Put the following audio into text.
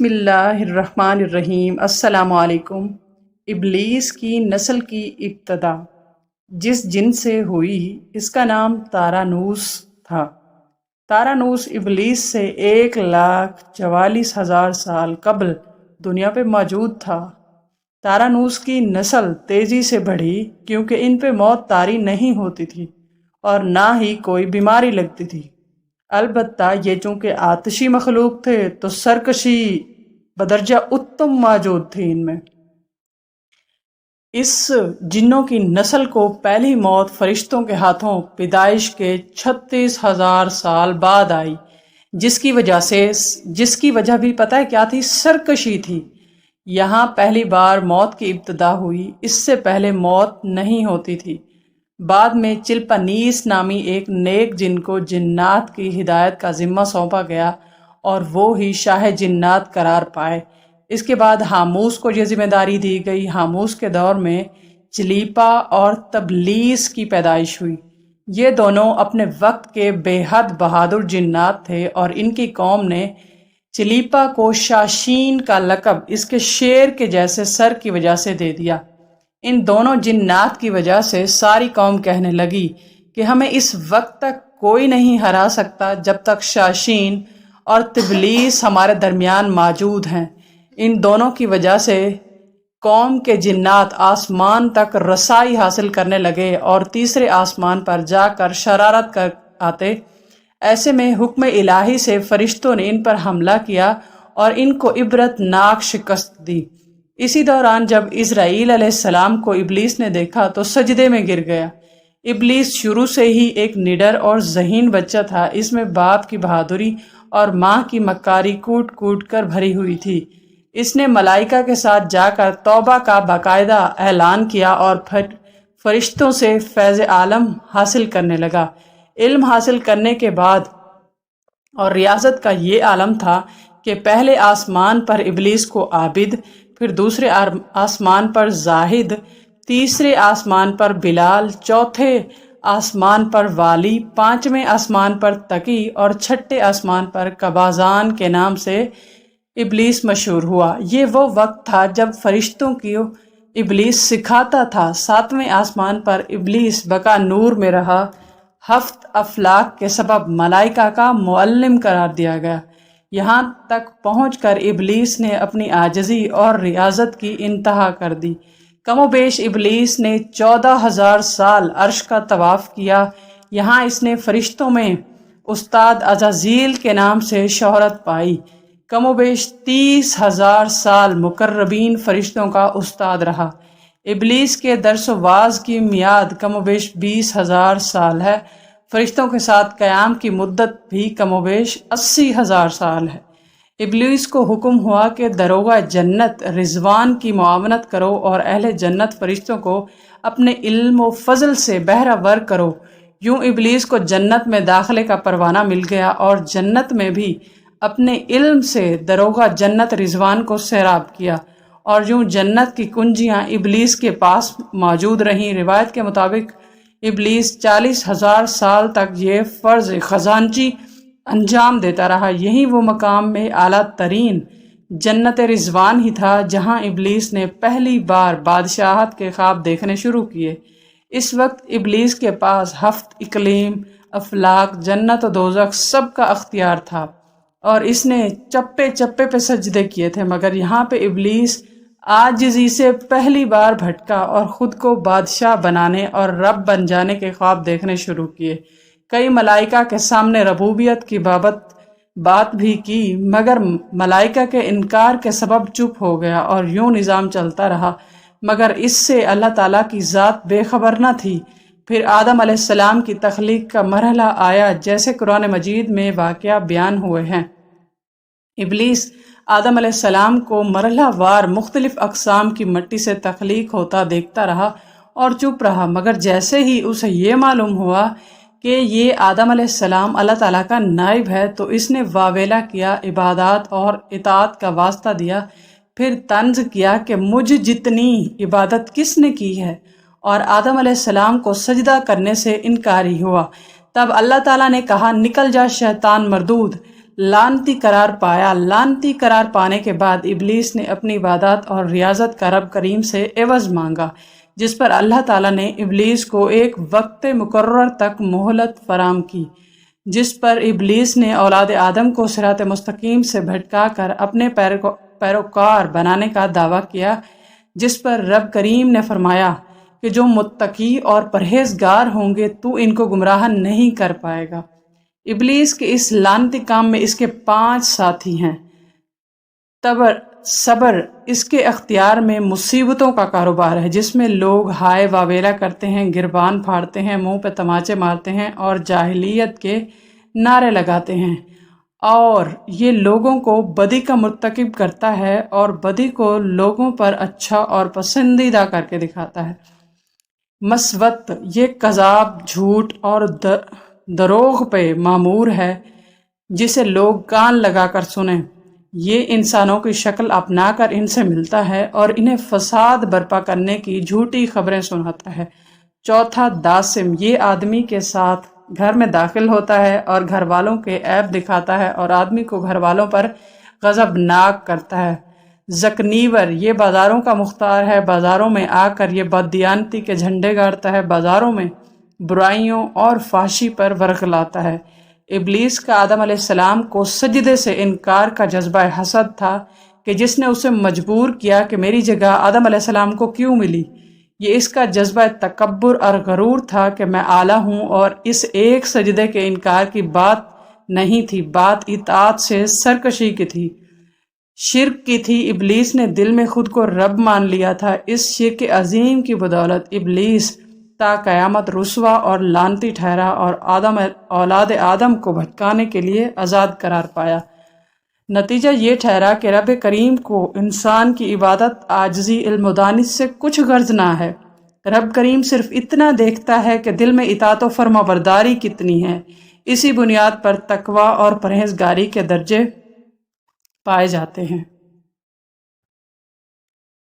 بسم اللہ الرحمن الرحیم۔ السلام علیکم۔ ابلیس کی نسل کی ابتدا جس جن سے ہوئی اس کا نام تارانوس تھا۔ تارانوس ابلیس سے 1,44,000 سال قبل دنیا پہ موجود تھا۔ تارانوس کی نسل تیزی سے بڑھی کیونکہ ان پہ موت طاری نہیں ہوتی تھی اور نہ ہی کوئی بیماری لگتی تھی۔ البتہ یہ چونکہ آتشی مخلوق تھے تو سرکشی بدرجہ اتم موجود تھی ان میں۔ اس جنوں کی نسل کو پہلی موت فرشتوں کے ہاتھوں پیدائش کے 36,000 سال بعد آئی، جس کی وجہ بھی پتہ ہے کیا تھی؟ سرکشی تھی۔ یہاں پہلی بار موت کی ابتدا ہوئی، اس سے پہلے موت نہیں ہوتی تھی۔ بعد میں چلپانیس نامی ایک نیک جن کو جنات کی ہدایت کا ذمہ سونپا گیا اور وہ ہی شاہ جنات قرار پائے۔ اس کے بعد ہاموس کو یہ ذمہ داری دی گئی۔ ہاموس کے دور میں چلیپا اور تبلیس کی پیدائش ہوئی۔ یہ دونوں اپنے وقت کے بے حد بہادر جنات تھے اور ان کی قوم نے چلیپا کو شاشین کا لقب اس کے شیر کے جیسے سر کی وجہ سے دے دیا۔ ان دونوں جنات کی وجہ سے ساری قوم کہنے لگی کہ ہمیں اس وقت تک کوئی نہیں ہرا سکتا جب تک شاشین اور تبلیس ہمارے درمیان موجود ہیں۔ ان دونوں کی وجہ سے قوم کے جنات آسمان تک رسائی حاصل کرنے لگے اور تیسرے آسمان پر جا کر شرارت کر آتے۔ ایسے میں حکم الہی سے فرشتوں نے ان پر حملہ کیا اور ان کو عبرت ناک شکست دی۔ اسی دوران جب اسرائیل علیہ السلام کو ابلیس نے دیکھا تو سجدے میں گر گیا۔ ابلیس شروع سے ہی ایک نڈر اور ذہین بچہ تھا۔ اس میں باپ کی بہادری اور ماں کی مکاری کوٹ کوٹ کر بھری ہوئی تھی۔ اس نے ملائکہ کے ساتھ جا کر توبہ کا باقاعدہ اعلان کیا اور پھر فرشتوں سے فیض عالم حاصل کرنے لگا۔ علم حاصل کرنے کے بعد اور ریاضت کا یہ عالم تھا کہ پہلے آسمان پر ابلیس کو عابد، پھر دوسرے آسمان پر زاہد، تیسرے آسمان پر بلال، چوتھے آسمان پر والی، پانچویں آسمان پر تقی اور چھٹے آسمان پر قبازان کے نام سے ابلیس مشہور ہوا۔ یہ وہ وقت تھا جب فرشتوں کی ابلیس سکھاتا تھا۔ ساتویں آسمان پر ابلیس بقا نور میں رہا۔ 7 افلاک کے سبب ملائکہ کا معلم قرار دیا گیا۔ یہاں تک پہنچ کر ابلیس نے اپنی عاجزی اور ریاضت کی انتہا کر دی۔ کم و بیش ابلیس نے 14,000 سال عرش کا طواف کیا۔ یہاں اس نے فرشتوں میں استاد عزازیل کے نام سے شہرت پائی۔ کم و بیش 30,000 سال مقربین فرشتوں کا استاد رہا۔ ابلیس کے درس و واعظ کی میعاد کم و بیش 20,000 سال ہے۔ فرشتوں کے ساتھ قیام کی مدت بھی کم و بیش 80,000 سال ہے۔ ابلیس کو حکم ہوا کہ دروغہ جنت رضوان کی معاونت کرو اور اہل جنت فرشتوں کو اپنے علم و فضل سے بہرہ ور کرو۔ یوں ابلیس کو جنت میں داخلے کا پروانہ مل گیا اور جنت میں بھی اپنے علم سے دروغہ جنت رضوان کو سیراب کیا اور یوں جنت کی کنجیاں ابلیس کے پاس موجود رہیں۔ روایت کے مطابق ابلیس 40,000 سال تک یہ فرض خزانچی انجام دیتا رہا۔ یہی وہ مقام میں اعلیٰ ترین جنت رضوان ہی تھا جہاں ابلیس نے پہلی بار بادشاہت کے خواب دیکھنے شروع کیے۔ اس وقت ابلیس کے پاس 7 اقلیم، افلاک، جنت و دوزخ سب کا اختیار تھا اور اس نے چپے چپے پہ سجدے کیے تھے، مگر یہاں پہ ابلیس عاجزی سے پہلی بار بھٹکا اور خود کو بادشاہ بنانے اور رب بن جانے کے خواب دیکھنے شروع کیے۔ کئی ملائکہ کے سامنے ربوبیت کی بات بھی کی، مگر ملائکہ کے انکار کے سبب چپ ہو گیا اور یوں نظام چلتا رہا، مگر اس سے اللہ تعالیٰ کی ذات بے خبر نہ تھی۔ پھر آدم علیہ السلام کی تخلیق کا مرحلہ آیا جیسے قرآن مجید میں واقعہ بیان ہوئے ہیں۔ ابلیس آدم علیہ السلام کو مرحلہ وار مختلف اقسام کی مٹی سے تخلیق ہوتا دیکھتا رہا اور چپ رہا، مگر جیسے ہی اسے یہ معلوم ہوا کہ یہ آدم علیہ السلام اللہ تعالیٰ کا نائب ہے تو اس نے واویلا کیا، عبادات اور اطاعت کا واسطہ دیا، پھر طنز کیا کہ مجھ جتنی عبادت کس نے کی ہے، اور آدم علیہ السلام کو سجدہ کرنے سے انکاری ہوا۔ تب اللہ تعالیٰ نے کہا، نکل جا شیطان مردود، لعنتی قرار پایا۔ لعنتی قرار پانے کے بعد ابلیس نے اپنی عبادات اور ریاضت کا رب کریم سے عوض مانگا، جس پر اللہ تعالیٰ نے ابلیس کو ایک وقت مقرر تک مہلت فراہم کی، جس پر ابلیس نے اولاد آدم کو صراط مستقیم سے بھٹکا کر اپنے پیروکار بنانے کا دعویٰ کیا، جس پر رب کریم نے فرمایا کہ جو متقی اور پرہیزگار ہوں گے تو ان کو گمراہ نہیں کر پائے گا۔ ابلیس کے اس لعنتی کام میں اس کے 5 ساتھی ہیں۔ صبر اس کے اختیار میں مصیبتوں کا کاروبار ہے، جس میں لوگ ہائے واویلا کرتے ہیں، گربان پھاڑتے ہیں، منہ پہ تماچے مارتے ہیں اور جاہلیت کے نعرے لگاتے ہیں، اور یہ لوگوں کو بدی کا مرتکب کرتا ہے اور بدی کو لوگوں پر اچھا اور پسندیدہ کر کے دکھاتا ہے۔ مسوت یہ کذاب، جھوٹ اور دروغ پہ معمور ہے، جسے لوگ کان لگا کر سنیں۔ یہ انسانوں کی شکل اپنا کر ان سے ملتا ہے اور انہیں فساد برپا کرنے کی جھوٹی خبریں سناتا ہے۔ چوتھا، داسم یہ آدمی کے ساتھ گھر میں داخل ہوتا ہے اور گھر والوں کے عیب دکھاتا ہے اور آدمی کو گھر والوں پر غضبناک کرتا ہے۔ زکنیور یہ بازاروں کا مختار ہے، بازاروں میں آ کر یہ بددیانتی کے جھنڈے گاڑتا ہے، بازاروں میں برائیوں اور فحشی پر ورغلاتا ہے۔ ابلیس کا آدم علیہ السلام کو سجدے سے انکار کا جذبہ حسد تھا کہ جس نے اسے مجبور کیا کہ میری جگہ آدم علیہ السلام کو کیوں ملی۔ یہ اس کا جذبہ تکبر اور غرور تھا کہ میں اعلیٰ ہوں، اور اس ایک سجدے کے انکار کی بات نہیں تھی، بات اطاعت سے سرکشی کی تھی، شرک کی تھی۔ ابلیس نے دل میں خود کو رب مان لیا تھا۔ اس شرک عظیم کی بدولت ابلیس تا قیامت رسوا اور لعنتی ٹھہرا اور اولاد آدم کو بھٹکانے کے لیے آزاد قرار پایا۔ نتیجہ یہ ٹھہرا کہ رب کریم کو انسان کی عبادت، عاجزی، علم و دانش سے کچھ غرض نہ ہے۔ رب کریم صرف اتنا دیکھتا ہے کہ دل میں اطاعت و فرما برداری کتنی ہے۔ اسی بنیاد پر تقویٰ اور پرہیزگاری کے درجے پائے جاتے ہیں۔